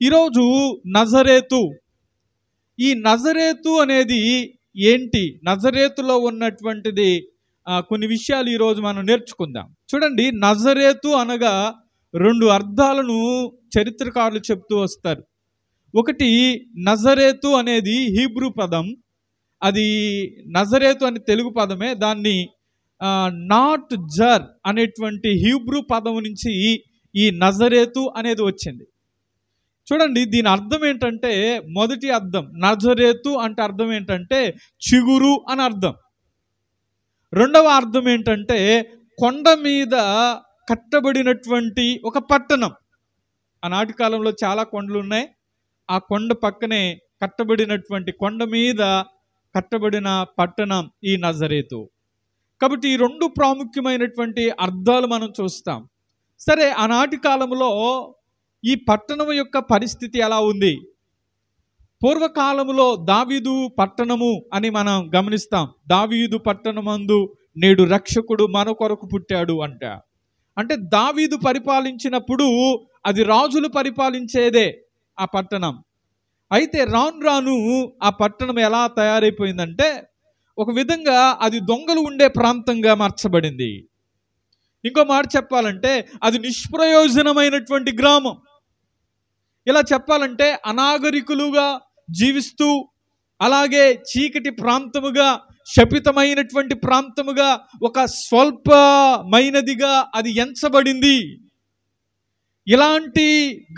ఈరోజు నజరేతు, ఈ నజరేతు అనేది ఏంటి, నజరేతులో ఉన్నటువంటిది కొన్ని విషయాలు ఈరోజు మనం నేర్చుకుందాం. చూడండి, నజరేతు అనగా రెండు అర్థాలను చరిత్రకారులు చెప్తూ వస్తారు. ఒకటి, నజరేతు అనేది హీబ్రూ పదం, అది నజరేతు అని తెలుగు పదమే, దాన్ని నాట్ జర్ అనేటువంటి హీబ్రూ పదం నుంచి ఈ నజరేతు అనేది వచ్చింది. చూడండి, దీని అర్థం ఏంటంటే, మొదటి అర్థం నజరేతు అంటే అర్థం ఏంటంటే చిగురు అని అర్థం. రెండవ అర్థం ఏంటంటే కొండ మీద కట్టబడినటువంటి ఒక పట్టణం. ఆనాటి కాలంలో చాలా కొండలు ఉన్నాయి, ఆ కొండ పక్కనే కట్టబడినటువంటి, కొండ మీద కట్టబడిన పట్టణం ఈ నజరేతు. కాబట్టి ఈ రెండు ప్రాముఖ్యమైనటువంటి అర్థాలు మనం చూస్తాం. సరే, ఆనాటి కాలంలో ఈ పట్టణం యొక్క పరిస్థితి ఎలా ఉంది? పూర్వకాలంలో దావీదు పట్టణము అని మనం గమనిస్తాం. దావీదు పట్టణమందు నేడు రక్షకుడు మన కొరకు పుట్టాడు అంటే దావీదు పరిపాలించినప్పుడు అది రాజులు పరిపాలించేదే ఆ పట్టణం. అయితే రాను రాను ఆ పట్టణం ఎలా తయారైపోయిందంటే, ఒక విధంగా అది దొంగలు ఉండే ప్రాంతంగా మార్చబడింది. ఇంకో మాట చెప్పాలంటే అది నిష్ప్రయోజనమైనటువంటి గ్రామం. ఇలా చెప్పాలంటే అనాగరికులుగా జీవిస్తూ, అలాగే చీకటి ప్రాంతముగా, శపితమైనటువంటి ప్రాంతముగా, ఒక స్వల్పమైనదిగా అది ఎంచబడింది. ఇలాంటి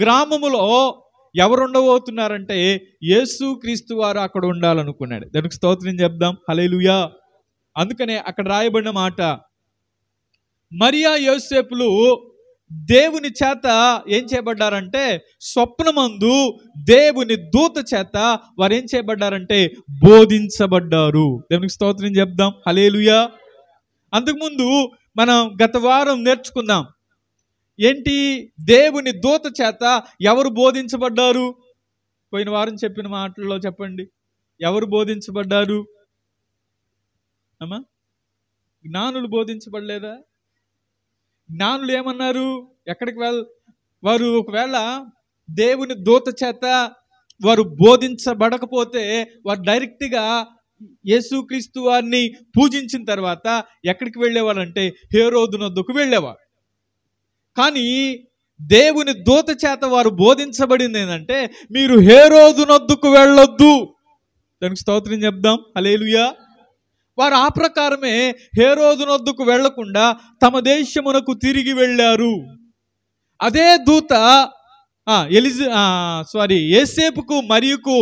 గ్రామములో ఎవరు ఉండబోతున్నారంటే యేసుక్రీస్తు వారు అక్కడ ఉండాలనుకున్నాడు. దానికి స్తోత్రం చెప్దాం, హల్లెలూయా. అందుకనే అక్కడ రాయబడిన మాట, మరియా యోసేపులు దేవుని చేత ఏం చేయబడ్డారంటే, స్వప్నమందు దేవుని దూత చేత వారు ఏం చేయబడ్డారంటే బోధించబడ్డారు. దేవునికి స్తోత్రం చెప్దాం, హల్లెలూయా. అంతకుముందు మనం గత వారం నేర్చుకుందాం, ఏంటి, దేవుని దూత చేత ఎవరు బోధించబడ్డారు? పోయిన వారం చెప్పిన మాటల్లో చెప్పండి, ఎవరు బోధించబడ్డారు? అమ్మా, జ్ఞానులు బోధించబడలేదా? జ్ఞానులు ఏమన్నారు? ఎక్కడికి వారు ఒకవేళ దేవుని దూత చేత వారు బోధించబడకపోతే వారు డైరెక్ట్గా యేసుక్రీస్తు వారిని పూజించిన తర్వాత ఎక్కడికి వెళ్ళేవాళ్ళంటే హేరోదునొద్దకు వెళ్ళేవారు. కానీ దేవుని దూత చేత వారు బోధించబడింది ఏంటంటే, మీరు హేరోదునొద్దకు వెళ్ళొద్దు. దానికి స్తోత్రం చెప్దాం, హల్లెలూయా. వారు ఆ ప్రకారమే హేరోదునొద్దకు వెళ్లకుండా తమ దేశమునకు తిరిగి వెళ్ళారు. అదే దూత యేసేపుకు మరియుకు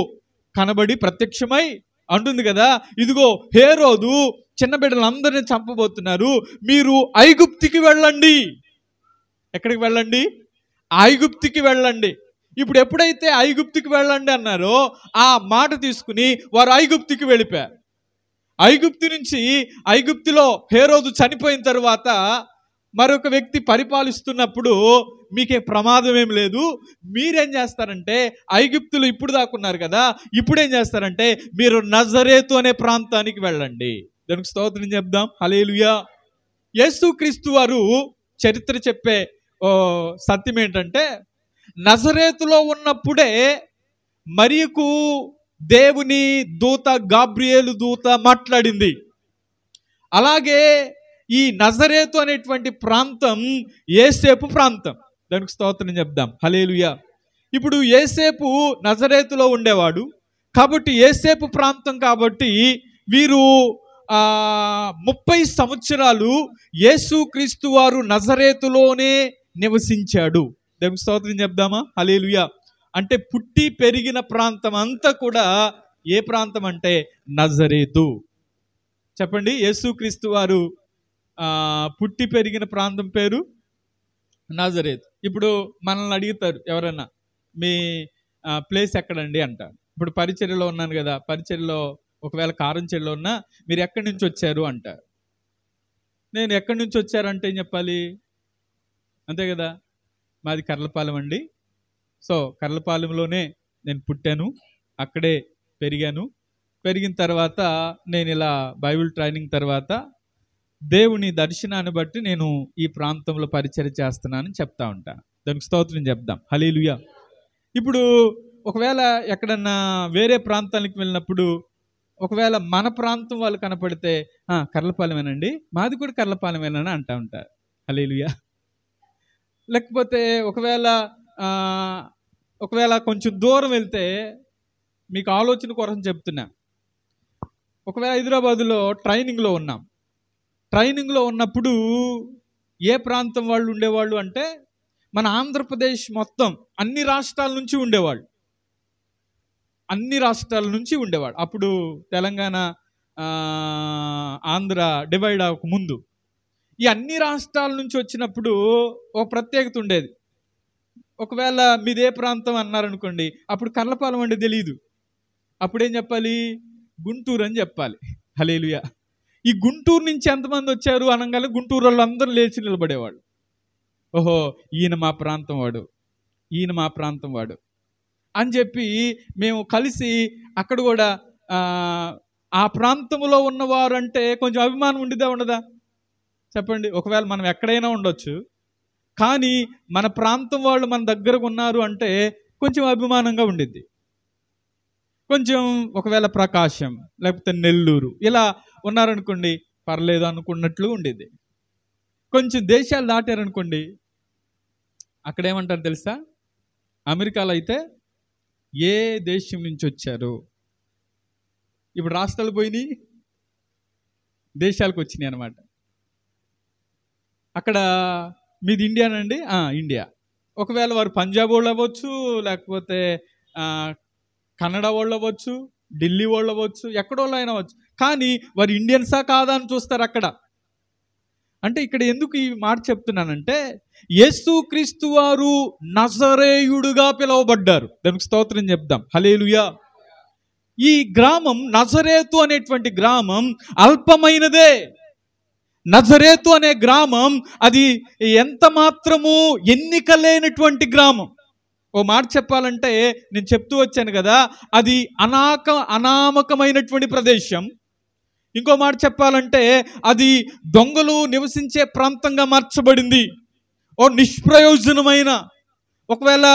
కనబడి ప్రత్యక్షమై అంటుంది కదా, ఇదిగో హేరోదు చిన్న బిడ్డలందరినీ చంపబోతున్నారు, మీరు ఐగుప్తికి వెళ్ళండి. ఎక్కడికి వెళ్ళండి? ఐగుప్తికి వెళ్ళండి. ఇప్పుడు ఎప్పుడైతే ఐగుప్తికి వెళ్ళండి అన్నారో ఆ మాట తీసుకుని వారు ఐగుప్తికి వెళ్ళిపోయారు. ఐగుప్తు నుంచి, ఐగుప్తులో హేరోదు చనిపోయిన తర్వాత మరొక వ్యక్తి పరిపాలిస్తున్నప్పుడు మీకే ప్రమాదం ఏం లేదు, మీరేం చేస్తారంటే ఐగుప్తులు ఇప్పుడు దాకున్నారు కదా, ఇప్పుడు ఏం చేస్తారంటే మీరు నజరేతు అనే ప్రాంతానికి వెళ్ళండి. దానికి స్తోత్రం చెప్దాం, హల్లెలూయా. యేసుక్రీస్తు వారు చరిత్ర చెప్పే సత్యం ఏంటంటే, నజరేతులో ఉన్నప్పుడే మరియకు దేవుని దూత, గాబ్రియేలు దూత మాట్లాడింది. అలాగే ఈ నజరేతు అనేటువంటి ప్రాంతం యేసేపు ప్రాంతం. దానికి స్తోత్రం చెప్దాం, హల్లెలూయా. ఇప్పుడు యేసేపు నజరేతులో ఉండేవాడు కాబట్టి, యేసేపు ప్రాంతం కాబట్టి వీరు 30 సంవత్సరాలు యేసుక్రీస్తు వారు నజరేతులోనే నివసించాడు. దేవునికి స్తోత్రం చెప్దామా, హల్లెలూయా. అంటే పుట్టి పెరిగిన ప్రాంతం అంతా కూడా ఏ ప్రాంతం అంటే నజరేతు. చెప్పండి, యేసుక్రీస్తు వారు పుట్టి పెరిగిన ప్రాంతం పేరు నజరేతు. ఇప్పుడు మనల్ని అడుగుతారు ఎవరన్నా, మీ ప్లేస్ ఎక్కడండి అంటారు. ఇప్పుడు పరిచర్యలో ఉన్నాను కదా, పరిచర్యలో ఒకవేళ కారంచెల్లో ఉన్నా మీరు ఎక్కడి నుంచి వచ్చారు అంటారు. నేను ఎక్కడి నుంచి వచ్చారంటే ఏం చెప్పాలి? అంతే కదా, మాది కర్లపాలెం అండి. సో కర్లపాలెంలోనే నేను పుట్టాను, అక్కడే పెరిగాను. పెరిగిన తర్వాత నేను ఇలా బైబిల్ ట్రైనింగ్ తర్వాత దేవుని దర్శనాన్ని బట్టి నేను ఈ ప్రాంతంలో పరిచర్య చేస్తున్నానని చెప్తా ఉంటాను. దానికి స్తోత్రం చెప్దాం, హల్లెలూయా. ఇప్పుడు ఒకవేళ ఎక్కడన్నా వేరే ప్రాంతానికి వెళ్ళినప్పుడు ఒకవేళ మన ప్రాంతం వాళ్ళు కనపడితే కర్లపాలెమేనండి, మాది కూడా కర్లపాలెమేనని అంటూ ఉంటారు. హల్లెలూయా. లేకపోతే ఒకవేళ కొంచెం దూరం వెళ్తే, మీకు ఆలోచన కోసం చెప్తున్నా, ఒకవేళ హైదరాబాదులో ట్రైనింగ్లో ఉన్నాం. ట్రైనింగ్లో ఉన్నప్పుడు ఏ ప్రాంతం వాళ్ళు ఉండేవాళ్ళు అంటే, మన ఆంధ్రప్రదేశ్ మొత్తం అన్ని రాష్ట్రాల నుంచి ఉండేవాళ్ళు. అప్పుడు తెలంగాణ ఆంధ్ర డివైడ్ అవ్వక ముందు ఈ అన్ని రాష్ట్రాల నుంచి వచ్చినప్పుడు ఒక ప్రత్యేకత ఉండేది. ఒకవేళ మీదే ప్రాంతం అన్నారనుకోండి, అప్పుడు కర్లపాలెం అంటే తెలియదు. అప్పుడేం చెప్పాలి? గుంటూరు అని చెప్పాలి. హల్లెలూయా. ఈ గుంటూరు నుంచి ఎంతమంది వచ్చారు అనగానే గుంటూరు వాళ్ళు అందరూ లేచి నిలబడేవాళ్ళు. ఓహో, ఈయన మా ప్రాంతం వాడు అని చెప్పి మేము కలిసి అక్కడ కూడా ఆ ప్రాంతంలో ఉన్నవారు అంటే కొంచెం అభిమానం ఉండదా? చెప్పండి. ఒకవేళ మనం ఎక్కడైనా ఉండొచ్చు, కానీ మన ప్రాంతం వాళ్ళు మన దగ్గరకు ఉన్నారు అంటే కొంచెం అభిమానంగా ఉండిద్ది. కొంచెం ఒకవేళ ప్రకాశం లేకపోతే నెల్లూరు ఇలా ఉన్నారనుకోండి, పర్లేదు అనుకున్నట్లు ఉండేది. కొంచెం దేశాలు దాటారనుకోండి, అక్కడేమంటారు తెలుసా? అమెరికాలో అయితే ఏ దేశం నుంచి వచ్చారు, ఇప్పుడు రాష్ట్రాలు పోయినాయి, దేశాలకు వచ్చినాయి అన్నమాట. అక్కడ మీది ఇండియానండి, ఇండియా. ఒకవేళ వారు పంజాబ్ వాళ్ళు అవ్వచ్చు, లేకపోతే కన్నడ వాళ్ళు అవ్వచ్చు, ఢిల్లీ వాళ్ళు అవ్వచ్చు, ఎక్కడోళ్ళు అయినా అవ్వచ్చు, కానీ వారు ఇండియన్సా కాదా అని చూస్తారు అక్కడ. అంటే ఇక్కడ ఎందుకు ఈ మాట చెప్తున్నానంటే, యేసుక్రీస్తు వారు నజరేయుడుగా పిలువబడ్డారు. దానికి స్తోత్రం చెప్దాం. హల్లెలూయా. ఈ గ్రామం నజరేతు అనేటువంటి గ్రామం అల్పమైనదే. నజరేతు అనే గ్రామం అది ఎంత మాత్రము ఎన్నిక లేనటువంటి గ్రామం. ఓ మాట చెప్పాలంటే, నేను చెప్తూ వచ్చాను కదా, అది అనామకమైనటువంటి ప్రదేశం. ఇంకో మాట చెప్పాలంటే, అది దొంగలు నివసించే ప్రాంతంగా మార్చబడింది. ఓ నిష్ప్రయోజనమైన, ఒకవేళ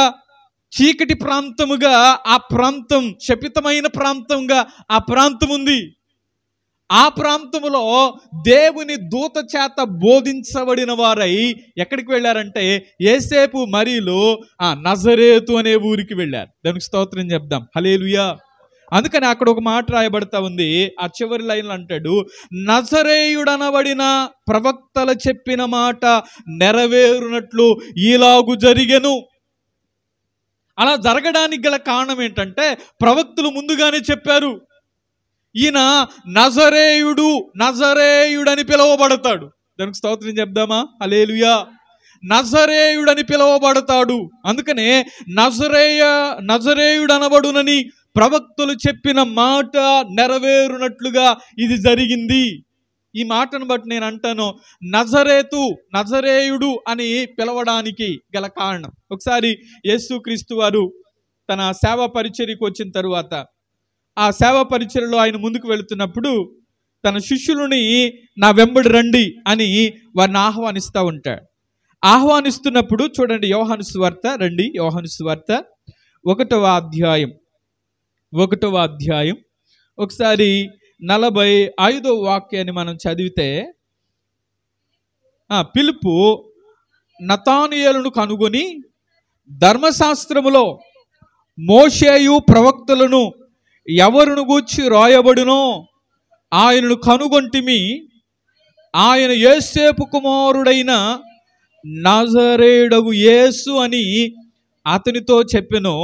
చీకటి ప్రాంతముగా ఆ ప్రాంతం, శపితమైన ప్రాంతంగా ఆ ప్రాంతం ఉంది. ఆ ప్రాంతములో దేవుని దూత చేత బోధించబడిన వారై ఎక్కడికి వెళ్ళారంటే, యేసేపు మరియులు నజరేతు అనే ఊరికి వెళ్ళారు. దానికి స్తోత్రం చెప్దాం. హల్లెలూయా. అందుకని అక్కడ ఒక మాట రాయబడతా ఉంది. ఆ చివరి లైన్లో అంటాడు, నజరేయుడనబడిన ప్రవక్తలు చెప్పిన మాట నెరవేరునట్లు ఈలాగు జరిగెను. అలా జరగడానికి గల కారణం ఏంటంటే, ప్రవక్తలు ముందుగానే చెప్పారు, ఈయన నజరేయుడని పిలువబడతాడు. దానికి స్తోత్రం చెప్దామా? హల్లెలూయా. నజరేయుడని పిలువబడతాడు. అందుకనే నజరేయుడనబడునని ప్రవక్తలు చెప్పిన మాట నెరవేరునట్లుగా ఇది జరిగింది. ఈ మాటను బట్టి నేను అంటాను, నజరేయుడు అని పిలవడానికి గల కారణం. ఒకసారి యేసుక్రీస్తు వారు తన సేవా పరిచర్యకు వచ్చిన తరువాత, ఆ సేవా పరిచర్యలో ఆయన ముందుకు వెళుతున్నప్పుడు తన శిష్యులని నా వెంబడి రండి అని వారిని ఆహ్వానిస్తూ ఉంటాడు. ఆహ్వానిస్తున్నప్పుడు చూడండి, యోహాను సువార్త రండి, యోహాను సువార్త 1వ అధ్యాయం ఒకసారి 45వ వాక్యాన్ని మనం చదివితే, పిలుపు నతానియేలును కనుగొని, ధర్మశాస్త్రములో మోషేయు ప్రవక్తలను ఎవరును గూర్చి రాయబడునో ఆయనను కనుగొంటిమి, ఆయన యోసేపు కుమారుడైన నజరేయుడగు యేసు అని అతనితో చెప్పెను.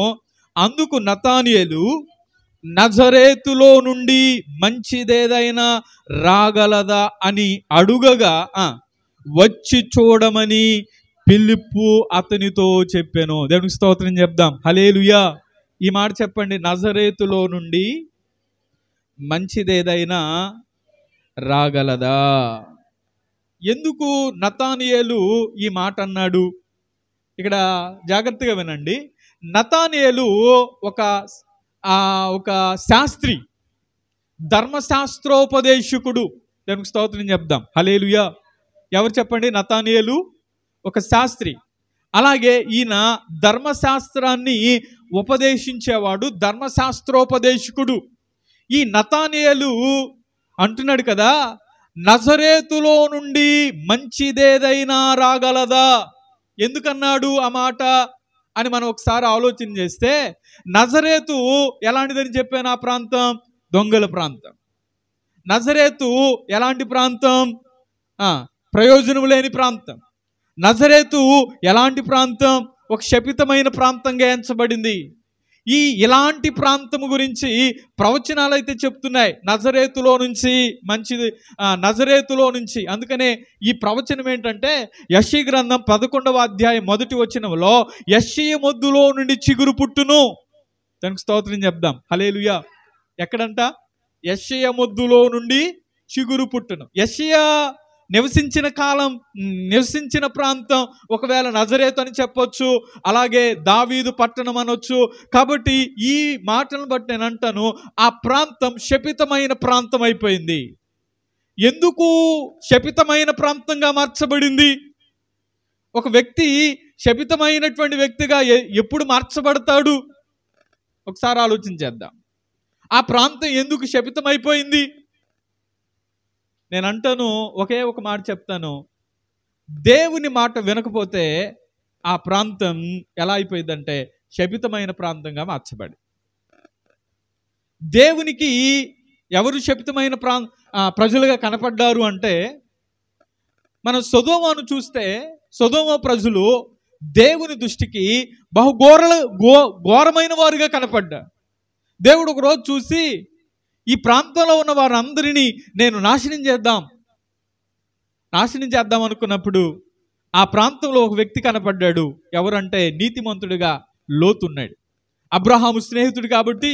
అందుకు నతానియేలు, నజరేతులో నుండి మంచిదేదైనా రాగలదా అని అడుగగా, వచ్చి చూడమని పిలుపు అతనితో చెప్పెను. దేవునికి స్తోత్రం చెప్దాం. హల్లెలూయా. ఈ మాట చెప్పండి, నజరేతులో నుండి మంచిదేదైనా రాగలదా? ఎందుకు నతానియేలు ఈ మాట అన్నాడు? ఇక్కడ జాగ్రత్తగా వినండి. నతానియేలు ఒక శాస్త్రి, ధర్మశాస్త్రోపదేశకుడు. దానికి స్తోత్రం చెప్దాం. హల్లెలూయా. ఎవరు చెప్పండి? నతానియేలు ఒక శాస్త్రి. అలాగే ఈయన ధర్మశాస్త్రాన్ని ఉపదేశించేవాడు, ధర్మశాస్త్రోపదేశకుడు. ఈ నతానేలు అంటున్నాడు కదా, నజరేతులో నుండి మంచిదేదైనా రాగలదా? ఎందుకన్నాడు ఆ మాట అని మనం ఒకసారి ఆలోచన చేస్తే, నజరేతు ఎలాంటిదని చెప్పాను? ఆ ప్రాంతం దొంగల ప్రాంతం. నజరేతు ఎలాంటి ప్రాంతం? ప్రయోజనం లేని ప్రాంతం. నజరేతు ఎలాంటి ప్రాంతం? ఒక శపితమైన ప్రాంతంగా ఎంచబడింది. ఇలాంటి ప్రాంతం గురించి ప్రవచనాలు అయితే చెప్తున్నాయి, నజరేతులో నుంచి మంచిది, నజరేతులో నుంచి. అందుకనే ఈ ప్రవచనం ఏంటంటే, యెషయా గ్రంథం 11వ అధ్యాయం 1వ వచనంలో యెషయా మొద్దులో నుండి చిగురు పుట్టును. దానికి స్తోత్రం చెప్దాం. హల్లెలూయా. ఎక్కడంట? యెషయా మొద్దులో నుండి చిగురు పుట్టును. యెషయా నివసించిన ప్రాంతం ఒకవేళ నజరేతు అని చెప్పొచ్చు, అలాగే దావీదు పట్టణం అనొచ్చు. కాబట్టి ఈ మాటలను బట్టి నేను అంటాను, ఆ ప్రాంతం శపితమైన ప్రాంతం అయిపోయింది. ఎందుకు శపితమైన ప్రాంతంగా మార్చబడింది? ఒక వ్యక్తి శపితమైనటువంటి వ్యక్తిగా ఎప్పుడు మార్చబడతాడు? ఒకసారి ఆలోచించేద్దాం. ఆ ప్రాంతం ఎందుకు శపితమైపోయింది? నేను అంటాను, ఒకే ఒక మాట చెప్తాను, దేవుని మాట వినకపోతే ఆ ప్రాంతం ఎలా అయిపోయిందంటే శపితమైన ప్రాంతంగా మార్చబడి. దేవునికి ఎవరు శపితమైన ప్రజలుగా కనపడ్డారు అంటే, మనం సొదొమను చూస్తే సొదొమ ప్రజలు దేవుని దృష్టికి ఘోరమైన వారుగా కనపడ్డారు. దేవుడు ఒకరోజు చూసి, ఈ ప్రాంతంలో ఉన్న వారందరినీ నేను నాశనం చేద్దాం అనుకున్నప్పుడు ఆ ప్రాంతంలో ఒక వ్యక్తి కనపడ్డాడు. ఎవరంటే నీతిమంతుడిగా లోతు ఉన్నాడు. అబ్రహాము స్నేహితుడు కాబట్టి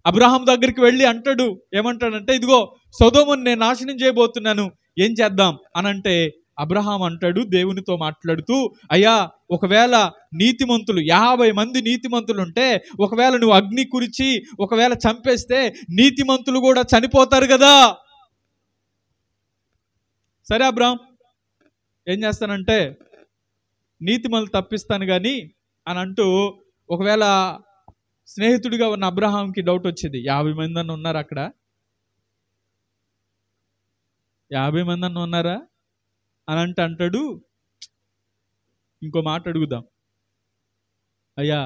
అబ్రహాం దగ్గరికి వెళ్ళి అంటాడు, ఏమంటాడంటే, ఇదిగో సొదొమను నేను నాశనం చేయబోతున్నాను, ఏం చేద్దాం అనంటే, అబ్రహాం అంటాడు దేవునితో మాట్లాడుతూ, అయ్యా, ఒకవేళ నీతిమంతులు 50 మంది నీతిమంతులు ఉంటే, ఒకవేళ నువ్వు అగ్ని కురిచి ఒకవేళ చంపేస్తే నీతిమంతులు కూడా చనిపోతారు కదా. సరే అబ్రహాం, ఏం చేస్తానంటే నీతిమంతులు తప్పిస్తాను కానీ అని అంటూ, ఒకవేళ స్నేహితుడిగా ఉన్న అబ్రహాంకి డౌట్ వచ్చింది, 50 మంది అన్న ఉన్నారు అక్కడ, 50 మంది అన్న ఉన్నారా అని అంటాడు, ఇంకో మాట అడుగుదాం, అయ్యా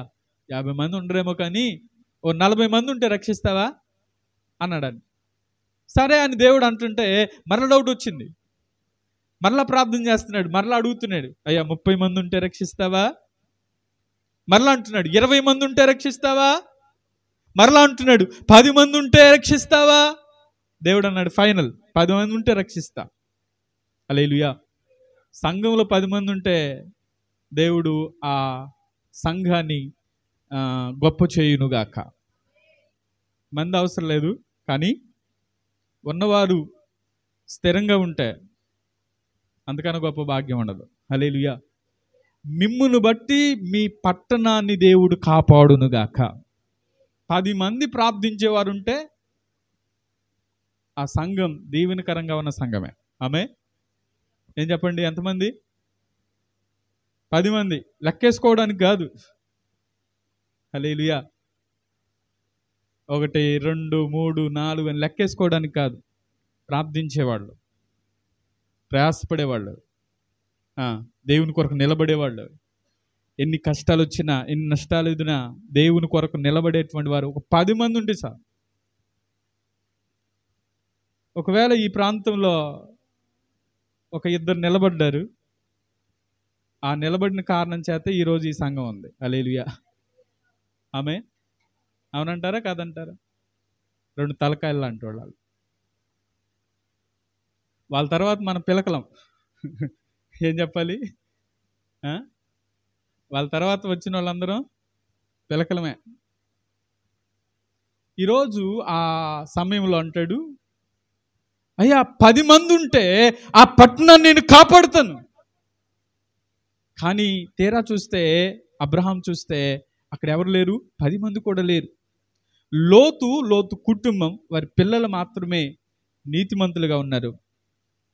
50 మంది ఉండరేమో కానీ ఓ 40 మంది ఉంటే రక్షిస్తావా అన్నాడు. సరే అని దేవుడు అంటుంటే మరలా డౌట్ వచ్చింది, మరలా ప్రార్థన చేస్తున్నాడు, మరలా అడుగుతున్నాడు, అయ్యా 30 మంది ఉంటే రక్షిస్తావా? మరలా అంటున్నాడు, 20 మంది ఉంటే రక్షిస్తావా? మరలా అంటున్నాడు, 10 మంది ఉంటే రక్షిస్తావా? దేవుడు అన్నాడు, ఫైనల్ 10 మంది ఉంటే రక్షిస్తా. హల్లెలూయా. సంఘంలో 10 మంది ఉంటే దేవుడు ఆ సంఘాన్ని గొప్ప చేయునుగాక. మంది అవసరం లేదు, కానీ ఉన్నవారు స్థిరంగా ఉంటే అందుకని గొప్ప భాగ్యం ఉండదు. హల్లెలూయా. మిమ్మును బట్టి మీ పట్టణాన్ని దేవుడు కాపాడునుగాక. 10 మంది ప్రార్థించేవారు ఉంటే ఆ సంఘం దీవెనకరంగా ఉన్న సంఘమే. ఆమె ఏం చెప్పండి, ఎంతమంది? 10 మంది. లెక్కేసుకోవడానికి కాదు. హల్లెలూయా. 1 2 3 4 అని లెక్కేసుకోవడానికి కాదు. ప్రార్థించేవాళ్ళు, ప్రయాసపడేవాళ్ళు, దేవుని కొరకు నిలబడేవాళ్ళు, ఎన్ని కష్టాలు వచ్చినా ఎన్ని నష్టాలు ఎదునా దేవుని కొరకు నిలబడేటువంటి వారు ఒక 10 మంది ఉంటే చాలు. ఒకవేళ ఈ ప్రాంతంలో ఒక 2 నిలబడ్డారు, ఆ నిలబడిన కారణం చేత ఈరోజు ఈ సంఘం ఉంది. హల్లెలూయా. ఆమె అవునంటారా కాదంటారా? 2 తలకాయలు లాంటి వాళ్ళు. వాళ్ళ తర్వాత మన పిలకలం. ఏం చెప్పాలి? వాళ్ళ తర్వాత వచ్చిన వాళ్ళందరం పిలకలమే. ఈరోజు ఆ సమయంలో అంటాడు, అయ్యా 10 మంది ఉంటే ఆ పట్టణాన్ని నేను కాపాడుతాను. కానీ తీరా చూస్తే, అబ్రహాం చూస్తే అక్కడ ఎవరు లేరు, 10 మంది కూడా లేరు. లోతు కుటుంబం, వారి పిల్లలు మాత్రమే నీతిమంతులుగా ఉన్నారు.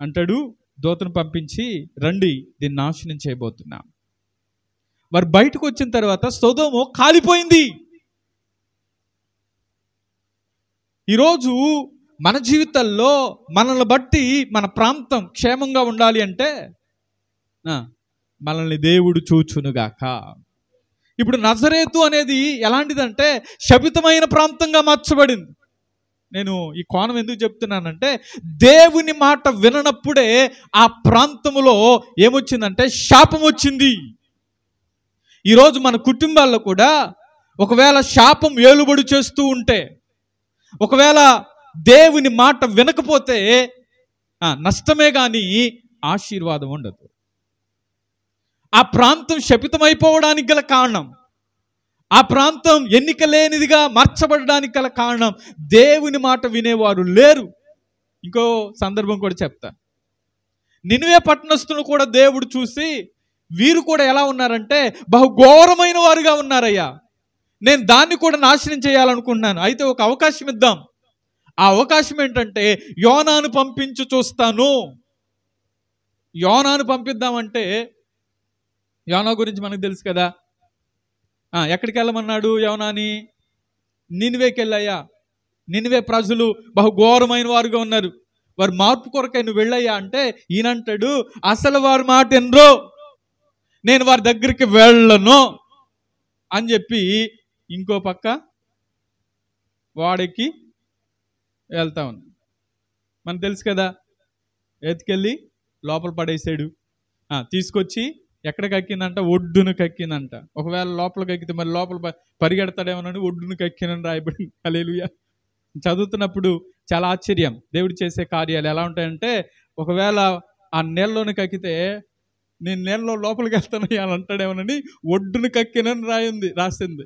అంటాడు, దూతను పంపించి, రండి, దీన్ని నాశనం చేయబోతున్నాం. వారు బయటకు వచ్చిన తర్వాత సొదొమ కాలిపోయింది. ఈరోజు మన జీవితాల్లో మనల్ని బట్టి మన ప్రాంతం క్షేమంగా ఉండాలి అంటే మనల్ని దేవుడు చూచునుగాక. ఇప్పుడు నజరేతు అనేది ఎలాంటిదంటే శపితమైన ప్రాంతంగా మార్చబడింది. నేను ఈ కోణం ఎందుకు చెప్తున్నానంటే, దేవుని మాట విననప్పుడే ఆ ప్రాంతంలో ఏమొచ్చిందంటే శాపం వచ్చింది. ఈరోజు మన కుటుంబాల్లో కూడా ఒకవేళ శాపం ఏలుబడి చేస్తూ ఉంటే, ఒకవేళ దేవుని మాట వినకపోతే నష్టమే కానీ ఆశీర్వాదం ఉండదు. ఆ ప్రాంతం శపితమైపోవడానికి గల కారణం, ఆ ప్రాంతం ఎన్నిక లేనిదిగా మార్చబడడానికి గల కారణం దేవుని మాట వినేవారు లేరు. ఇంకో సందర్భం కూడా చెప్తా. నినివే పట్టణస్థులను కూడా దేవుడు చూసి వీరు కూడా ఎలా ఉన్నారంటే బహుఘోరమైన వారుగా ఉన్నారయ్యా, నేను దాన్ని కూడా నాశనం చేయాలనుకుంటున్నాను, అయితే ఒక అవకాశం ఇద్దాం. ఆ అవకాశం ఏంటంటే యోనాను పంపించి చూస్తాను. యోనాను పంపిద్దామంటే యోనా గురించి మనకు తెలుసు కదా. ఎక్కడికి వెళ్ళమన్నాడు యోనాని? నినివేకి వెళ్ళయ్యా, నినివే ప్రజలు బహుఘోరమైన వారుగా ఉన్నారు, వారు మార్పు కొరకై నువ్వు వెళ్ళయ్యా అంటే ఈయనంటాడు అసలు వారి మాట ఎన్రో, నేను వారి దగ్గరికి వెళ్ళను అని చెప్పి ఇంకో పక్క వాడికి వెళ్తా ఉంది. మనకు తెలుసు కదా, ఎత్తుకెళ్ళి లోపల పడేసాడు. తీసుకొచ్చి ఎక్కడ కక్కిందంట? ఒడ్డును కక్కిందంట. ఒకవేళ లోపల కక్కితే మరి లోపల పరిగెడతాడేమోనని ఒడ్డును కక్కినని రాయబడి. హల్లెలూయా. చదువుతున్నప్పుడు చాలా ఆశ్చర్యం, దేవుడు చేసే కార్యాలు ఎలా ఉంటాయంటే, ఒకవేళ ఆ నీళ్ళలోని కక్కితే నేను నీళ్ళలో లోపలికి వెళ్తాను అని అంటాడేమోనని ఒడ్డును కక్కినని రాసింది.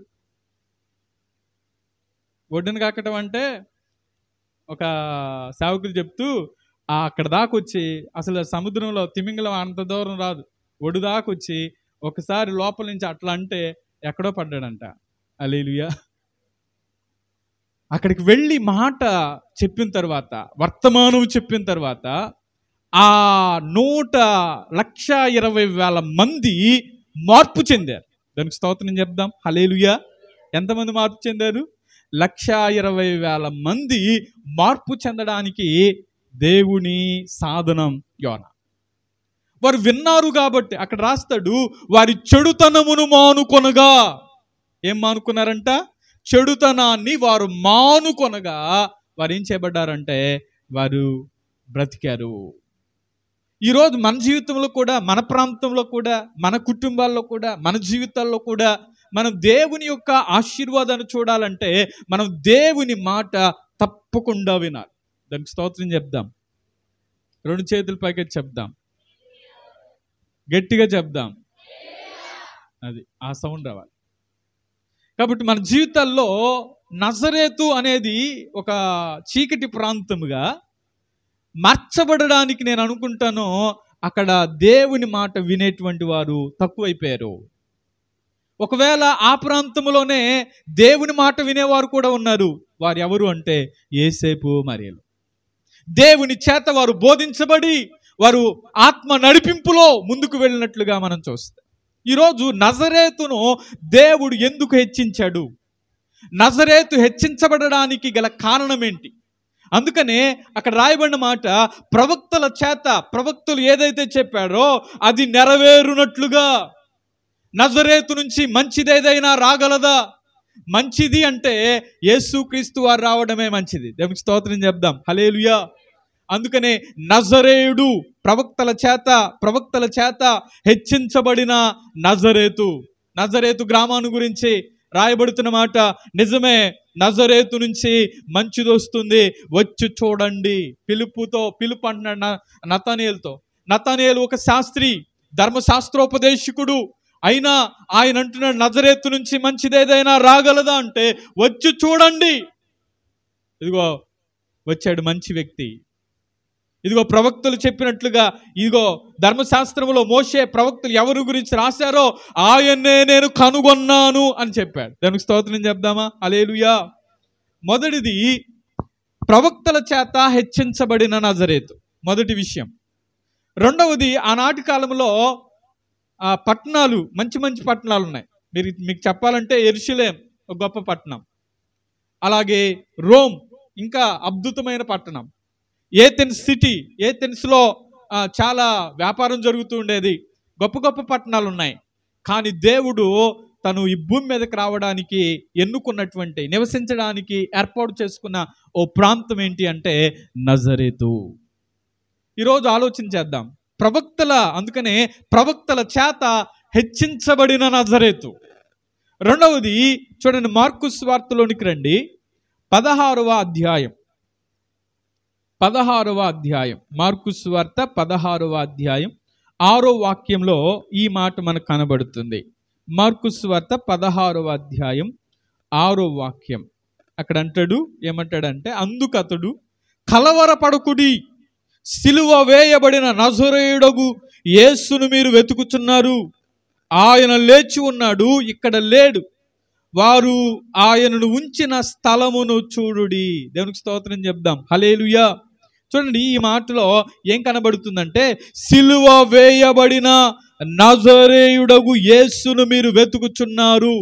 ఒడ్డును కక్కడం అంటే ఒక సేవకులు చెప్తూ అక్కడ దాకొచ్చి, అసలు సముద్రంలో తిమింగలం అంత దూరం రాదు, ఒడ్డు దాకొచ్చి ఒకసారి లోపల నుంచి అట్లా అంటే ఎక్కడో పడ్డాడంట. హల్లెలూయా. అక్కడికి వెళ్ళి మాట చెప్పిన తర్వాత, వర్తమానం చెప్పిన తర్వాత ఆ 1,20,000 మంది మార్పు చెందారు. దానికి స్తోత్రం చెప్దాం. హల్లెలూయా. ఎంతమంది మార్పు చెందారు? 1,20,000 మంది మార్పు చెందడానికి దేవుని సాధనం యోనా. వారు విన్నారు కాబట్టి అక్కడ రాస్తాడు, వారి చెడుతనమును మానుకొనగా. ఏం మానుకున్నారంట? చెడుతనాన్ని వారు మానుకొనగా వారు ఏం చేయబడ్డారంటే వారు బ్రతికారు. ఈరోజు మన జీవితంలో కూడా, మన ప్రాంతంలో కూడా, మన కుటుంబాల్లో కూడా, మన జీవితాల్లో కూడా మనం దేవుని యొక్క ఆశీర్వాదాన్ని చూడాలంటే మనం దేవుని మాట తప్పకుండా వినాలి. దానికి స్తోత్రం చెప్దాం. 2 చేతుల పైకి చెప్దాం, గట్టిగా చెప్దాం. అది ఆ సౌండ్ రావాలి. కాబట్టి మన జీవితాల్లో నజరేతు అనేది ఒక చీకటి ప్రాంతముగా మార్చబడడానికి నేను అనుకుంటాను అక్కడ దేవుని మాట వినేటువంటి వారు తక్కువైపోయారు. ఒకవేళ ఆ ప్రాంతంలోనే దేవుని మాట వినేవారు కూడా ఉన్నారు. వారు ఎవరు అంటే యేసేపు మరియలు. దేవుని చేత వారు బోధించబడి వారు ఆత్మ నడిపింపులో ముందుకు వెళ్ళినట్లుగా మనం చూస్తాం. ఈరోజు నజరేతును దేవుడు ఎందుకు హెచ్చించాడు? నజరేతు హెచ్చించబడడానికి గల కారణం ఏంటి? అందుకనే అక్కడ రాయబడిన మాట, ప్రవక్తల చేత ప్రవక్తలు ఏదైతే చెప్పారో అది నెరవేరునట్లుగా. నజరేతు నుంచి మంచిదేదైనా రాగలదా? మంచిది అంటే యేసుక్రీస్తు వారు రావడమే మంచిది. దేవునికి స్తోత్రం చెప్దాం. హల్లెలూయా. అందుకనే నజరేయుడు ప్రవక్తల చేత హెచ్చించబడిన నజరేతు గ్రామాన్ని గురించి రాయబడుతున్న మాట నిజమే. నజరేతు నుంచి మంచిది వస్తుంది, వచ్చి చూడండి. పిలుపు అంటున్నాడు నతనేలు ఒక శాస్త్రి, ధర్మశాస్త్రోపదేశకుడు అయినా ఆయన అంటున్నాడు నజరేతు నుంచి మంచిదేదైనా రాగలదా అంటే వచ్చి చూడండి. ఇదిగో వచ్చాడు మంచి వ్యక్తి. ఇదిగో ప్రవక్తలు చెప్పినట్లుగా, ఇదిగో ధర్మశాస్త్రంలో మోషే ప్రవక్తలు ఎవరి గురించి రాశారో ఆయన్నే నేను కనుగొన్నాను అని చెప్పాడు. దానికి స్తోత్రం చెప్దామా? హల్లెలూయా. మొదటిది ప్రవక్తల చేత హెచ్చించబడిన నజరేతు, మొదటి విషయం. రెండవది ఆనాటి కాలంలో పట్టణాలు, మంచి మంచి పట్టణాలు ఉన్నాయి. మీకు చెప్పాలంటే యెరూషలేం ఒక గొప్ప పట్టణం, అలాగే రోమ్ ఇంకా అద్భుతమైన పట్టణం, ఏథెన్స్ సిటీ, ఏథెన్స్లో చాలా వ్యాపారం జరుగుతూ ఉండేది. గొప్ప గొప్ప పట్టణాలు ఉన్నాయి. కానీ దేవుడు తను ఈ భూమి మీదకి రావడానికి ఎన్నుకున్నటువంటి, నివసించడానికి ఏర్పాటు చేసుకున్న ఓ ప్రాంతం ఏంటి అంటే నజరేతు. ఈరోజు ఆలోచన చేద్దాం. అందుకనే ప్రవక్తల చేత హెచ్చించబడిన నజరేతు. రెండవది చూడండి, మార్కు సువార్తలోనికి రండి, 16వ అధ్యాయం. మార్కు సువార్త 16వ అధ్యాయం 6వ వాక్యంలో ఈ మాట మనకు కనబడుతుంది. మార్కు సువార్త 16వ అధ్యాయం 6వ వాక్యం. అక్కడ ఏమంటాడంటే, అందుకతడు కలవరపడకుడి, సిలువ వేయబడిన నజరేయుడగు యేసును మీరు వెతుకుచున్నారు. ఆయన లేచి ఉన్నాడు, ఇక్కడ లేడు. వారు ఆయనను ఉంచిన స్థలమును చూడుడి. దేవునికి స్తోత్రం చెప్దాం. హల్లెలూయా. చూడండి, ఈ మాటలో ఏం కనబడుతుందంటే, సిలువ వేయబడిన నజరేయుడగు యేసును మీరు వెతుకుచున్నారు.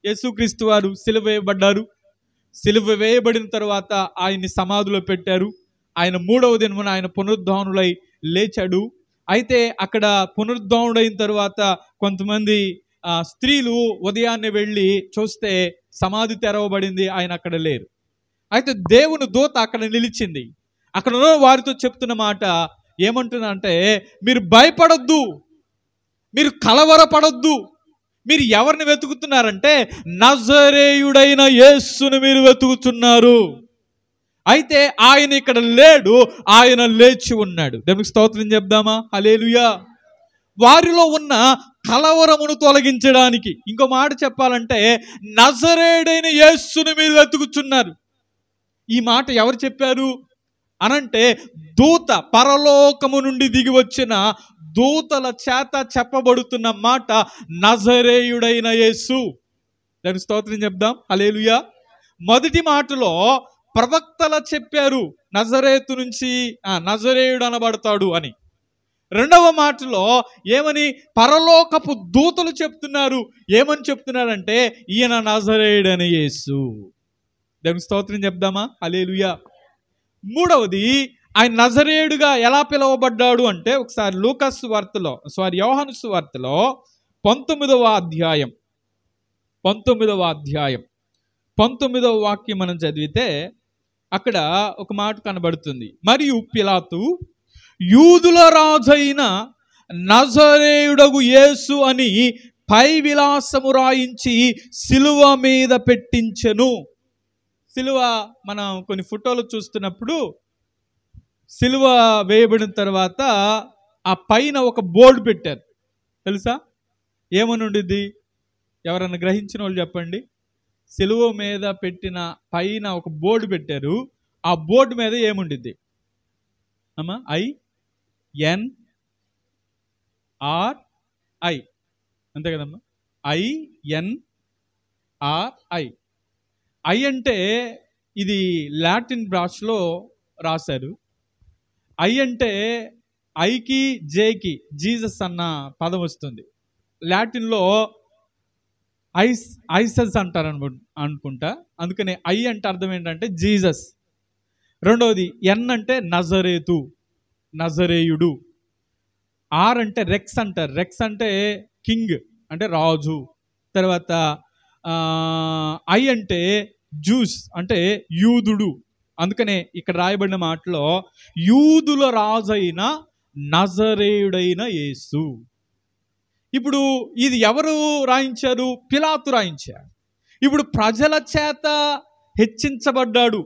యేసుక్రీస్తు వారు సిలువ వేయబడ్డారు. సిలువ వేయబడిన తర్వాత ఆయన్ని సమాధిలో పెట్టారు. ఆయన 3వ దినమున ఆయన పునరుద్ధానులై లేచాడు. అయితే అక్కడ పునరుద్ధానుడైన తర్వాత కొంతమంది స్త్రీలు ఉదయాన్నే వెళ్ళి చూస్తే సమాధి తెరవబడింది, ఆయన అక్కడ లేరు. అయితే దేవుని దూత అక్కడ నిలిచింది. అక్కడ ఉన్న వారితో చెప్తున్న మాట ఏమంటుందంటే, మీరు భయపడొద్దు, మీరు కలవరపడొద్దు. మీరు ఎవరిని వెతుకుతున్నారంటే నజరేయుడైన యేసును మీరు వెతుకుతున్నారు. అయితే ఆయన ఇక్కడ లేడు, ఆయన లేచి ఉన్నాడు. దేవునికి స్తోత్రం చెప్దామా? హల్లెలూయా. వారిలో ఉన్న కలవరమును తొలగించడానికి, ఇంకో మాట చెప్పాలంటే, నజరేయుడైన యేసును మీరు వెతుకుచున్నారు. ఈ మాట ఎవరు చెప్పారు అనంటే, దూత, పరలోకము నుండి దిగి వచ్చిన దూతల చేత చెప్పబడుతున్న మాట నజరేయుడైన యేసు. దానికి స్తోత్రం చెప్దాం. హల్లెలూయా. మొదటి మాటలో ప్రవక్తల చెప్పారు నజరేతు నుంచి నజరేయుడు అనబడతాడు అని. రెండవ మాటలో ఏమని పరలోకపు దూతలు చెప్తున్నారు. ఏమని చెప్తున్నారంటే, ఈయన నజరేయుడైన యేసు. దేవునికి స్తోత్రం చెప్దామా? హల్లెలూయా. మూడవది, ఆయన నజరేయుడుగా ఎలా పిలువబడ్డాడు అంటే, ఒకసారి యోహాను సువార్తలో 19వ అధ్యాయం 19వ వాక్యం మనం చదివితే అక్కడ ఒక మాట కనబడుతుంది. మరియు పిలాతు యూదుల రాజైన నజరేయుడగు యేసు అని పై విలాసము రాయించి సిలువ మీద పెట్టించెను. సిలువ మనం కొన్ని ఫోటోలు చూస్తున్నప్పుడు సిలువ వేయబడిన తర్వాత ఆ పైన ఒక బోర్డు పెట్టారు. తెలుసా ఏమని ఉండిద్ది? ఎవరన్నా గ్రహించిన వాళ్ళు చెప్పండి. సిలువ మీద పెట్టిన పైన ఒక బోర్డు పెట్టారు. ఆ బోర్డు మీద ఏముండిద్ది అమ్మా? INRI, అంతే కదమ్మా? INRI. ఐ అంటే ఇది లాటిన్ భాషలో రాశారు. ఐ అంటే ఐకి జేకి జీసస్ అన్న పదం వస్తుంది. లాటిన్లో ఐసస్ అంటారు అనుకుంటా. అందుకని ఐ అంటే అర్థం ఏంటంటే జీసస్. రెండవది ఎన్ అంటే నజరేతు, నజరేయుడు. ఆర్ అంటే రెక్స్ అంటారు. రెక్స్ అంటే కింగ్, అంటే రాజు. తర్వాత ఐ అంటే జూస్, అంటే యూదుడు. అందుకనే ఇక్కడ రాయబడిన మాటలో యూదుల రాజైన నజరేయుడైన యేసు. ఇప్పుడు ఇది ఎవరు రాయించారు? పిలాతు రాయించారు. ఇప్పుడు ప్రజల చేత హెచ్చించబడ్డాడు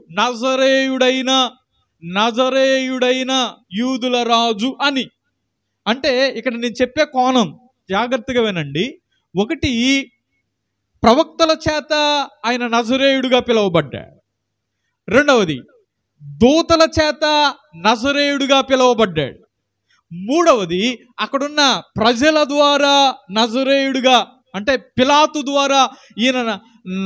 నజరేయుడైన యూదుల రాజు అని. అంటే ఇక్కడ నేను చెప్పే కోణం జాగ్రత్తగా వినండి. ఒకటి, ప్రవక్తల చేత ఆయన నజరేయుడుగా పిలువబడ్డాడు. రెండవది, దూతల చేత నజరేయుడుగా పిలువబడ్డాడు. మూడవది, అక్కడున్న ప్రజల ద్వారా నజరేయుడుగా, అంటే పిలాతు ద్వారా ఈయన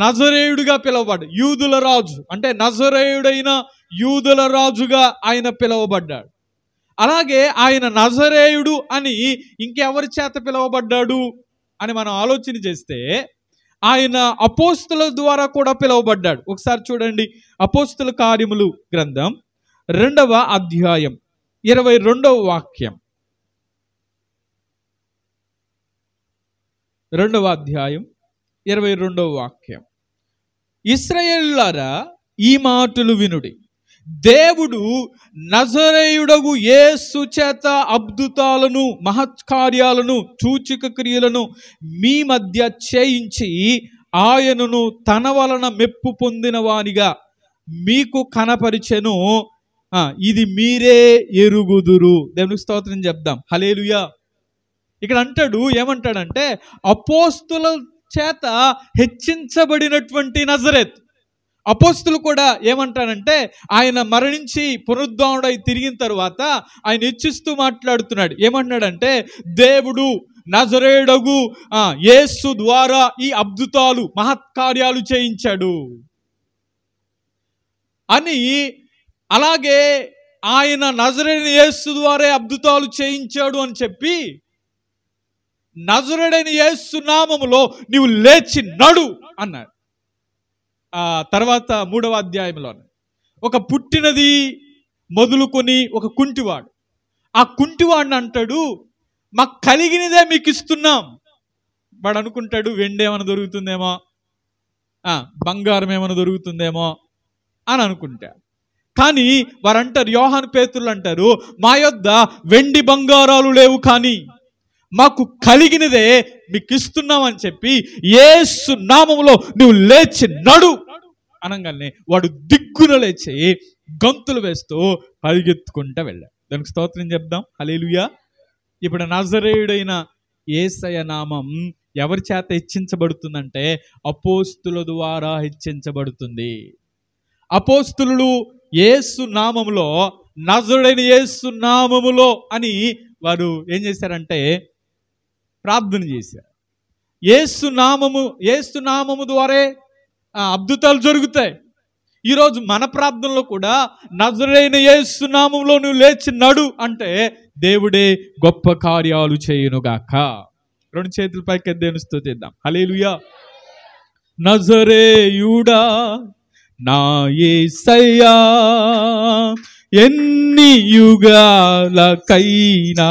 నజరేయుడుగా పిలువబడ్డాడు. యూదుల రాజు అంటే నజరేయుడైన యూదుల రాజుగా ఆయన పిలువబడ్డాడు. అలాగే ఆయన నజరేయుడు అని ఇంకెవరి చేత పిలువబడ్డాడు అని మనం ఆలోచన చేస్తే ఆయన అపోస్తుల ద్వారా కూడా పిలువబడ్డాడు. ఒకసారి చూడండి, అపోస్తుల కార్యములు గ్రంథం 2వ అధ్యాయం 22వ వాక్యం. 2వ అధ్యాయం 22వ వాక్యం. ఇశ్రాయేలులారా, ఈ మాటలు వినుడి. దేవుడు నజరేయుడగు యేసు చేత అద్భుతాలను, మహత్కార్యాలను, సూచక క్రియలను మీ మధ్య చేయించి ఆయనను తన వలన మెప్పు పొందిన వానిగా మీకు కనపరిచెను. ఇది మీరే ఎరుగుదురు. దేవునికి స్తోత్రం చెప్దాం. హల్లెలూయా. ఇక్కడ అంటాడు, ఏమంటాడంటే అపోస్తుల చేత హెచ్చించబడినటువంటి నజరేత్. అపోస్తులు కూడా ఏమంటాడంటే ఆయన మరణించి పునరుద్ధానుడై తిరిగిన తరువాత ఆయన హెచ్చిస్తూ మాట్లాడుతున్నాడు. ఏమంటున్నాడంటే దేవుడు నజరేయుడగు యేసు ద్వారా ఈ అద్భుతాలు, మహత్కార్యాలు చేయించాడు అని. అలాగే ఆయన నజరేయుడైన యేసు ద్వారా అద్భుతాలు చేయించాడు అని చెప్పి, నజరేయుడైన యేసు నామములో నీవు లేచి నడు అన్నాడు. తర్వాత 3వ అధ్యాయంలో ఒక పుట్టినది మొదలుకొని ఒక కుంటివాడు, ఆ కుంటివాడిని అంటాడు, మాకు కలిగినదే మీకు ఇస్తున్నాం. వాడు అనుకుంటాడు వెండి ఏమైనా దొరుకుతుందేమో, బంగారం ఏమైనా దొరుకుతుందేమో అని అనుకుంటాడు. కానీ వారు అంటారు, యోహాను పేతురులు అంటారు, మా యొద్ద వెండి బంగారాలు లేవు, కానీ మాకు కలిగినదే మీకు ఇస్తున్నామని చెప్పి యేసు నామములో నువ్వు లేచి నడు అనగానే వాడు దిగ్గున లేచి గంతులు వేస్తూ పరిగెత్తుకుంటూ వెళ్ళాడు. దానికి స్తోత్రం చెప్దాం. హల్లెలూయా. ఇప్పుడు నజరేయుడైన యేసయ్య నామం ఎవరి చేత హెచ్చించబడుతుందంటే అపోస్తుల ద్వారా హెచ్చించబడుతుంది. అపోస్తులు యేసు నామములో, నజరేయుడైన యేసు నామములో అని వారు ఏం చేశారంటే ప్రార్థన చేశారు. యేసు నామము ద్వారే అద్భుతాలు జరుగుతాయి. ఈరోజు మన ప్రార్థనలో కూడా నజరేయుడైన యేసు నామములో నువ్వు లేచి నడు అంటే దేవుడే గొప్ప కార్యాలు చేయునుగాక. 2 చేతుల పైకి దేవుని స్తుతిద్దాం. హల్లెలూయా. నజరేయుడా నా యేసయ్యా, ఎన్ని యుగాలకైనా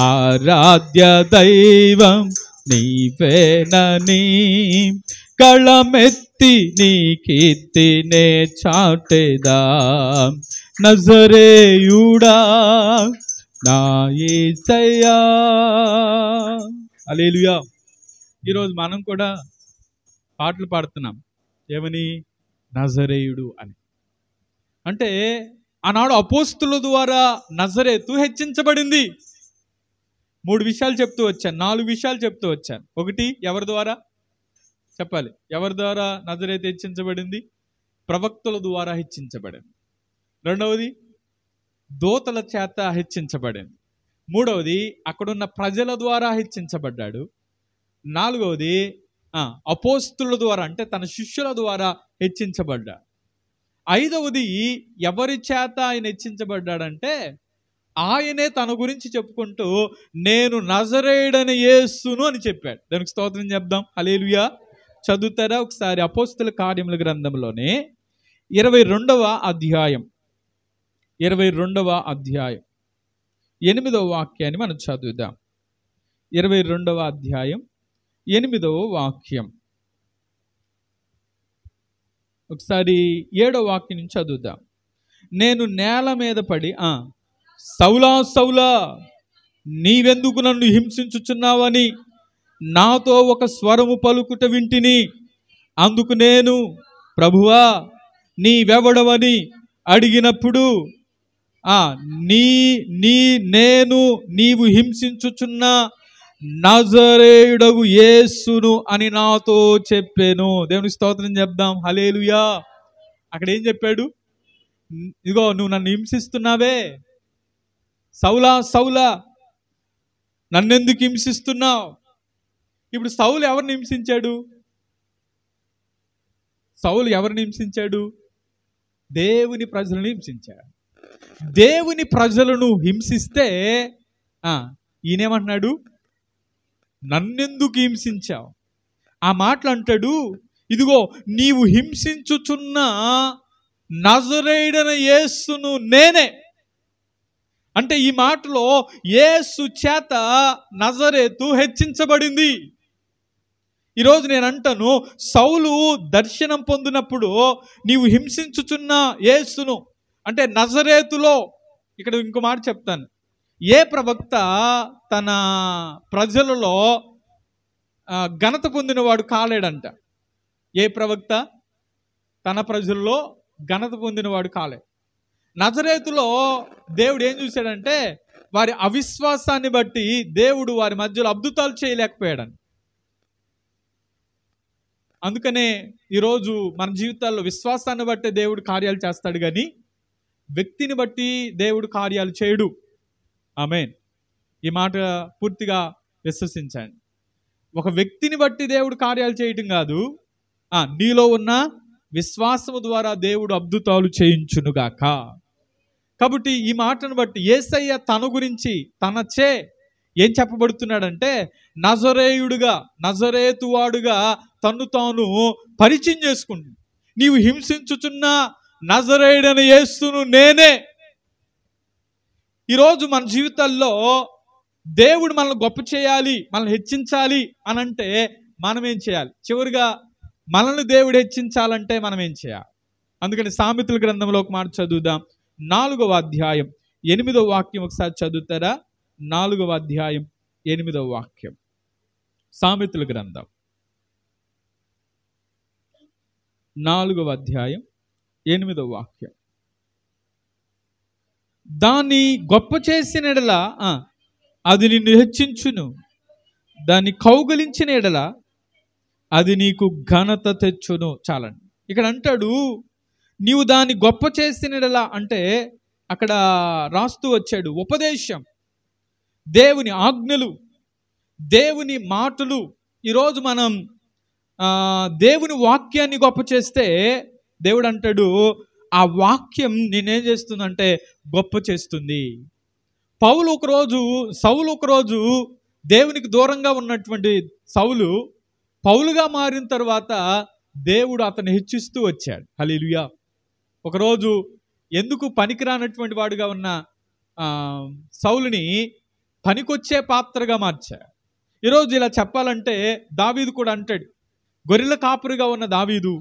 ఆరాధ్య దైవం నీవేనని కళమెత్తి నీ కీర్తినే చాటెదా. నజరేయుడా నా యేసయ్యా. హల్లెలూయా. ఈరోజు మనం కూడా పాటలు పాడుతున్నాం. ఏమని? నజరేయుడు అని. అంటే ఆనాడు అపోస్తుల ద్వారా నజరేతు హెచ్చించబడింది. 3 విషయాలు చెప్తూ వచ్చాను, 4 విషయాలు చెప్తూ వచ్చాను. ఒకటి, ఎవరి ద్వారా చెప్పాలి? ఎవరి ద్వారా నజరేతు హెచ్చించబడింది? ప్రవక్తల ద్వారా హెచ్చించబడింది. రెండవది, దూతల చేత హెచ్చించబడింది. మూడవది, అక్కడున్న ప్రజల ద్వారా హెచ్చించబడ్డాడు. నాలుగవది, అపోస్తుల ద్వారా అంటే తన శిష్యుల ద్వారా హెచ్చించబడ్డాడు. ఐదవది, ఎవరి చేత ఆయన హెచ్చించబడ్డాడంటే ఆయనే తన గురించి చెప్పుకుంటూ నేను నజరేయుడైన యేసును అని చెప్పాడు. దానికి స్తోత్రం చెప్దాం. హల్లెలూయా. చదువుతారా ఒకసారి? అపోస్తుల కార్యముల గ్రంథంలోనే 22వ అధ్యాయం 8వ వాక్యాన్ని మనం చదువుదాం. 22వ అధ్యాయం 8వ వాక్యం. ఒకసారి 7వ వాక్యం నుంచి చదువుదాం. నేను నేల మీద పడి సౌలా సౌలా నీవెందుకు నన్ను హింసించుచున్నావని నాతో ఒక స్వరము పలుకుట వింటిని. అందుకు నేను ప్రభువా నీవెవడవని అడిగినప్పుడు నీవు హింసించుచున్న నజరేయుడగు యేసును అని నాతో చెప్పాను. దేవుని స్తోత్రం చెప్దాం. హల్లెలూయా. అక్కడ ఏం చెప్పాడు? ఇదిగో నువ్వు నన్ను హింసిస్తున్నావే, సౌలా సౌలా నన్నెందుకు హింసిస్తున్నావు? ఇప్పుడు సౌలు ఎవరిని హింసించాడు? దేవుని ప్రజలను హింసించాడు. దేవుని ప్రజలను హింసిస్తే ఈయనేమంటున్నాడు, నన్నెందుకు హింసించావు? ఆ మాటలు అంటాడు, ఇదిగో నీవు హింసించుచున్న నజరేయుడైన యేసును నేనే. అంటే ఈ మాటలో యేసు చేత నజరేతు హెచ్చించబడింది. ఈరోజు నేను అంటాను, సౌలు దర్శనం పొందినప్పుడు నీవు హింసించుచున్న యేసును, అంటే నజరేతులో, ఇక్కడ ఇంకో మాట చెప్తాను, ఏ ప్రవక్త తన ప్రజలలో ఘనత పొందినవాడు కాలేడంట. ఏ ప్రవక్త తన ప్రజల్లో ఘనత పొందినవాడు కాలేడు. నజరేతులో దేవుడు ఏం చూశాడంటే, వారి అవిశ్వాసాన్ని బట్టి దేవుడు వారి మధ్యలో అద్భుతాలు చేయలేకపోయాడని. అందుకనే ఈరోజు మన జీవితాల్లో విశ్వాసాన్ని బట్టే దేవుడు కార్యాలు చేస్తాడు, కానీ వ్యక్తిని బట్టి దేవుడు కార్యాలు చేయడు. ఆమేన్. ఈ మాట పూర్తిగా విశ్వసించండి. ఒక వ్యక్తిని బట్టి దేవుడు కార్యాలు చేయటం కాదు, నీలో ఉన్న విశ్వాసము ద్వారా దేవుడు అద్భుతాలు చేయించునుగాక. కాబట్టి ఈ మాటను బట్టి యేసయ్య తన గురించి తనచే ఏం చెప్పబడుతున్నాడంటే, నజరేయుడుగా, నజరేతువాడుగా తన్ను తాను పరిచయం చేసుకుంటుంది. నీవు హింసించుచున్న నజరేయుడైన యేసును నేనే. ఈరోజు మన జీవితాల్లో దేవుడు మనల్ని గొప్ప చేయాలి, మనల్ని హెచ్చించాలి అని అంటే మనం ఏం చేయాలి? చివరిగా మనల్ని దేవుడు హెచ్చించాలంటే మనం ఏం చేయాలి? అందుకని సామెతల గ్రంథంలో ఒక మాట చదువుదాం. 4వ అధ్యాయం 8వ వాక్యం ఒకసారి చదువుతారా? 4వ అధ్యాయం 8వ వాక్యం. సామెతల గ్రంథం 4వ అధ్యాయం 8వ వాక్యం. దాన్ని గొప్ప చేసిన ఎడల అది నిన్ను హెచ్చించును, దాన్ని కౌగలించిన ఎడల అది నీకు ఘనత తెచ్చును. చాలండి. ఇక్కడ అంటాడు, నీవు దాన్ని గొప్ప చేసిన ఎడల అంటే అక్కడ రాస్తూ వచ్చాడు ఉపదేశం, దేవుని ఆజ్ఞలు, దేవుని మాటలు. ఈరోజు మనం దేవుని వాక్యాన్ని గొప్ప చేస్తే దేవుడు అంటాడు, ఆ వాక్యం నేనేం చేస్తుందంటే గొప్ప చేస్తుంది. సౌలు ఒకరోజు దేవునికి దూరంగా ఉన్నటువంటి సౌలు పౌలుగా మారిన తర్వాత దేవుడు అతన్ని హెచ్చిస్తూ వచ్చాడు. హల్లెలూయా. ఒకరోజు ఎందుకు పనికిరానటువంటి వాడుగా ఉన్న సౌలుని పనికొచ్చే పాత్రగా మార్చాడు. ఈరోజు ఇలా చెప్పాలంటే దావీదు కూడా అంటాడు, గొర్రెల కాపురిగా ఉన్న దావీదు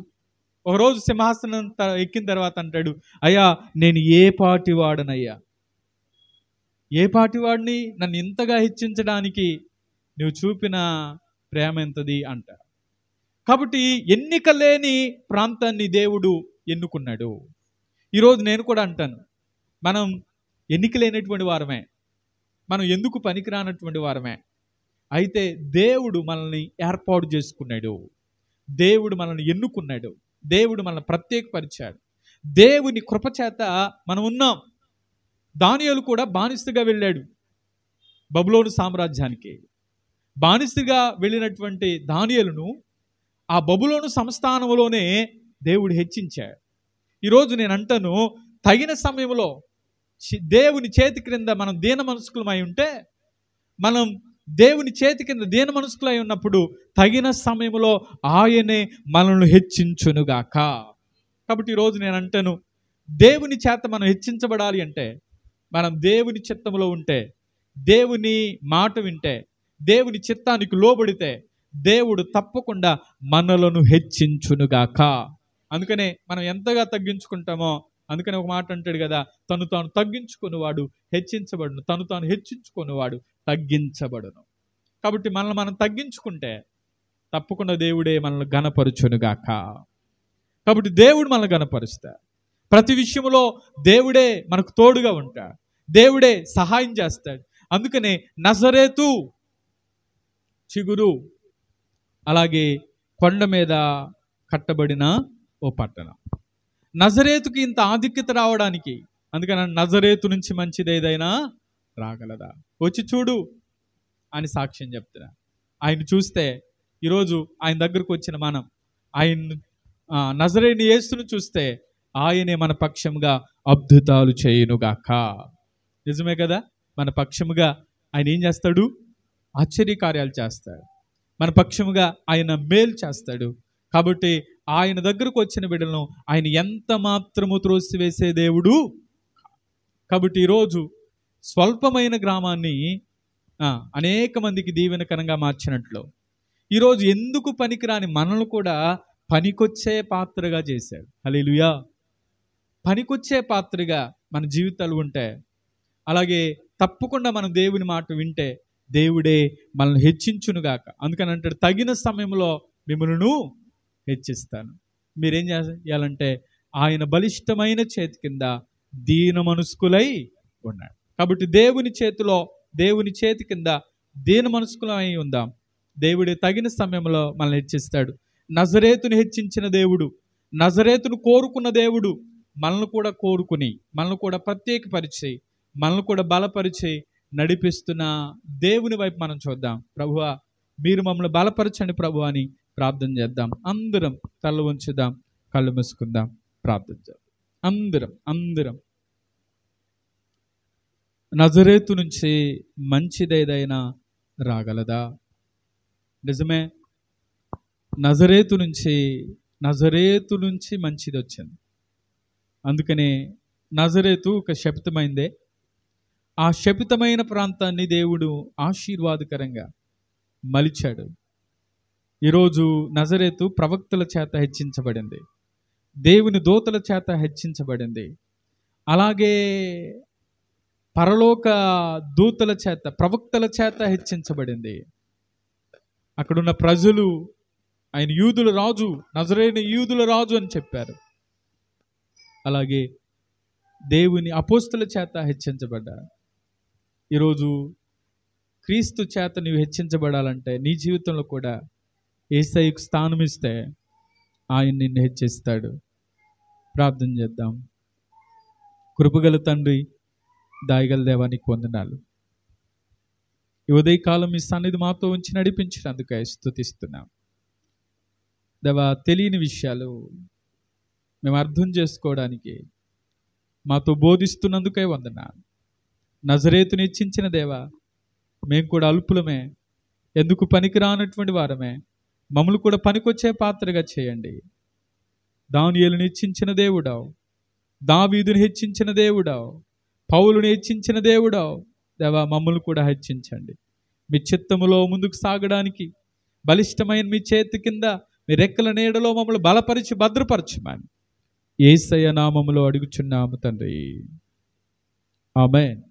ఒకరోజు సింహాసనం ఎక్కిన తర్వాత అంటాడు, అయ్యా నేను ఏ పాటి వాడనయ్యా, ఏ పాటివాడిని, నన్ను ఇంతగా హెచ్చించడానికి నువ్వు చూపిన ప్రేమ ఎంతది అంట. కాబట్టి ఎన్నిక లేని ప్రాంతాన్ని దేవుడు ఎన్నుకున్నాడు. ఈరోజు నేను కూడా అంటాను, మనం ఎన్నిక లేనటువంటి వారమే, మనం ఎందుకు పనికిరానటువంటి వారమే. అయితే దేవుడు మనల్ని ఏర్పాటు చేసుకున్నాడు, దేవుడు మనల్ని ఎన్నుకున్నాడు, దేవుడు మనల్ని ప్రత్యేకపరిచాడు. దేవుని కృపచేత మనం ఉన్నాం. దానియేలు కూడా బానిసగా వెళ్ళాడు బబులోను సామ్రాజ్యానికి. బానిసగా వెళ్ళినటువంటి దానియేలును ఆ బబులోను సంస్థానంలోనే దేవుడు హెచ్చించాడు. ఈరోజు నేను అంటాను, తగిన సమయంలో దేవుని చేతి క్రింద మనం దీన మనస్కులమై ఉంటే, మనం దేవుని చేతి కింద దీన మనస్కులై ఉన్నప్పుడు తగిన సమయంలో ఆయనే మనల్ని హెచ్చించునుగాక. కాబట్టి ఈరోజు నేను అంటాను, దేవుని చేత మనం హెచ్చించబడాలి అంటే మనం దేవుని చిత్తంలో ఉంటే, దేవుని మాట వింటే, దేవుని చిత్తానికి లోబడితే దేవుడు తప్పకుండా మనలను హెచ్చించునుగాక. అందుకనే మనం ఎంతగా తగ్గించుకుంటామో, అందుకని ఒక మాట అంటాడు కదా, తను తాను తగ్గించుకునేవాడు హెచ్చించబడును, తను తాను హెచ్చించుకునేవాడు తగ్గించబడును. కాబట్టి మనల్ని మనం తగ్గించుకుంటే తప్పకుండా దేవుడే మనల్ని ఘనపరచునుగాక. కాబట్టి దేవుడు మనల్ని ఘనపరుస్తాడు. ప్రతి విషయంలో దేవుడే మనకు తోడుగా ఉంటాడు, దేవుడే సహాయం చేస్తాడు. అందుకనే నజరేతు చిగురు, అలాగే కొండ మీద కట్టబడిన ఓ పట్టణం. నజరేతుకి ఇంత ఆధిక్యత రావడానికి, అందుకని నజరేతు నుంచి మంచిది ఏదైనా రాగలదా, వచ్చి చూడు అని సాక్ష్యం చెప్తున్నా. ఆయన చూస్తే ఈరోజు ఆయన దగ్గరకు వచ్చిన మనం, ఆయన నజరేయుని యేసును చూస్తే ఆయనే మన పక్షముగా అద్భుతాలు చేయునుగాక. నిజమే కదా? మన పక్షముగా ఆయన ఏం చేస్తాడు? ఆశ్చర్యకార్యాలు చేస్తాడు. మన పక్షముగా ఆయన మేలు చేస్తాడు. కాబట్టి ఆయన దగ్గరకు వచ్చిన బిడ్డలను ఆయన ఎంత మాత్రము త్రోసివేసే దేవుడు. కాబట్టి ఈరోజు స్వల్పమైన గ్రామాన్ని అనేక మందికి దీవెనకరంగా మార్చినట్లు, ఈరోజు ఎందుకు పనికిరాని మనల్ని కూడా పనికొచ్చే పాత్రగా చేశాడు. హల్లెలూయా. పనికొచ్చే పాత్రగా మన జీవితాలు ఉంటే, అలాగే తప్పకుండా మనం దేవుని మాట వింటే దేవుడే మనల్ని హెచ్చించునుగాక. అందుకని అంటాడు, తగిన సమయంలో మిమ్మల్ని హెచ్చిస్తాను. మీరేం చేయాలంటే ఆయన బలిష్టమైన చేతి కింద దీన మనస్కులై ఉన్నాడు. కాబట్టి దేవుని చేతిలో, దేవుని చేతి కింద దీన మనస్కులై ఉందాం. దేవుడే తగిన సమయంలో మనల్ని హెచ్చిస్తాడు. నజరేతుని హెచ్చించిన దేవుడు, నజరేతును కోరుకున్న దేవుడు మనల్ని కూడా కోరుకుని, మనల్ని కూడా ప్రత్యేకపరిచి, మనల్ని కూడా బలపరిచి నడిపిస్తున్న దేవుని వైపు మనం చూద్దాం. ప్రభువా, మీరు మమ్మల్ని బలపరచండి ప్రభు అని ప్రార్థన చేద్దాం. అందరం తల ఉంచుదాం, కళ్ళు మూసుకుందాం, ప్రార్థన చేద్దాం. అందరం నజరేతు నుంచి మంచిదేదైనా రాగలదా? నిజమే, నజరేతు నుంచి మంచిది వచ్చింది. అందుకనే నజరేతు ఒక శపితమైందే. ఆ శపితమైన ప్రాంతాన్ని దేవుడు ఆశీర్వాదకరంగా మలిచాడు. ఈరోజు నజరేతు ప్రవక్తల చేత హెచ్చించబడింది, దేవుని దూతల చేత హెచ్చించబడింది, అలాగే పరలోక దూతల చేత, ప్రవక్తల చేత హెచ్చించబడింది. అక్కడున్న ప్రజలు ఆయన యూదుల రాజు, నజరేయుని యూదుల రాజు అని చెప్పారు. అలాగే దేవుని అపోస్తుల చేత హెచ్చించబడ్డారు. ఈరోజు క్రీస్తు చేత నీవు హెచ్చించబడాలంటే నీ జీవితంలో కూడా యేసయ్యకు స్థానం ఇస్తే ఆయన నిన్ను హెచ్చిస్తాడు. ప్రార్థన చేద్దాం. కృపగల తండ్రి, దయగల దేవా, నీకు వందనాలు. ఈ ఉదయకాలం మీ సన్నిధి మాతో ఉంచి నడిపించినందుకే స్తుతిస్తున్నాం దేవా. తెలియని విషయాలు మేము అర్థం చేసుకోవడానికి మాతో బోధిస్తున్నందుకే వందనాలు. నజరేతుని హెచ్చించిన దేవా, మేము కూడా అల్పులమే, ఎందుకు పనికిరానటువంటి వారమే, మమ్మల్ని కూడా పనికొచ్చే పాత్రగా చేయండి. దానియేలుని హెచ్చించిన దేవుడావు, దావీదుని హెచ్చించిన దేవుడావు, పౌలుని హెచ్చించిన దేవుడావు దేవా, మమ్మల్ని కూడా హెచ్చించండి. మీ చిత్తములో ముందుకు సాగడానికి బలిష్టమైన మీ చేతి కింద, మీ రెక్కల నీడలో మమ్మల్ని బలపరిచి భద్రపరచమని యేసయ్య నామములో అడుగుచున్నాము తండ్రి. ఆమేన్.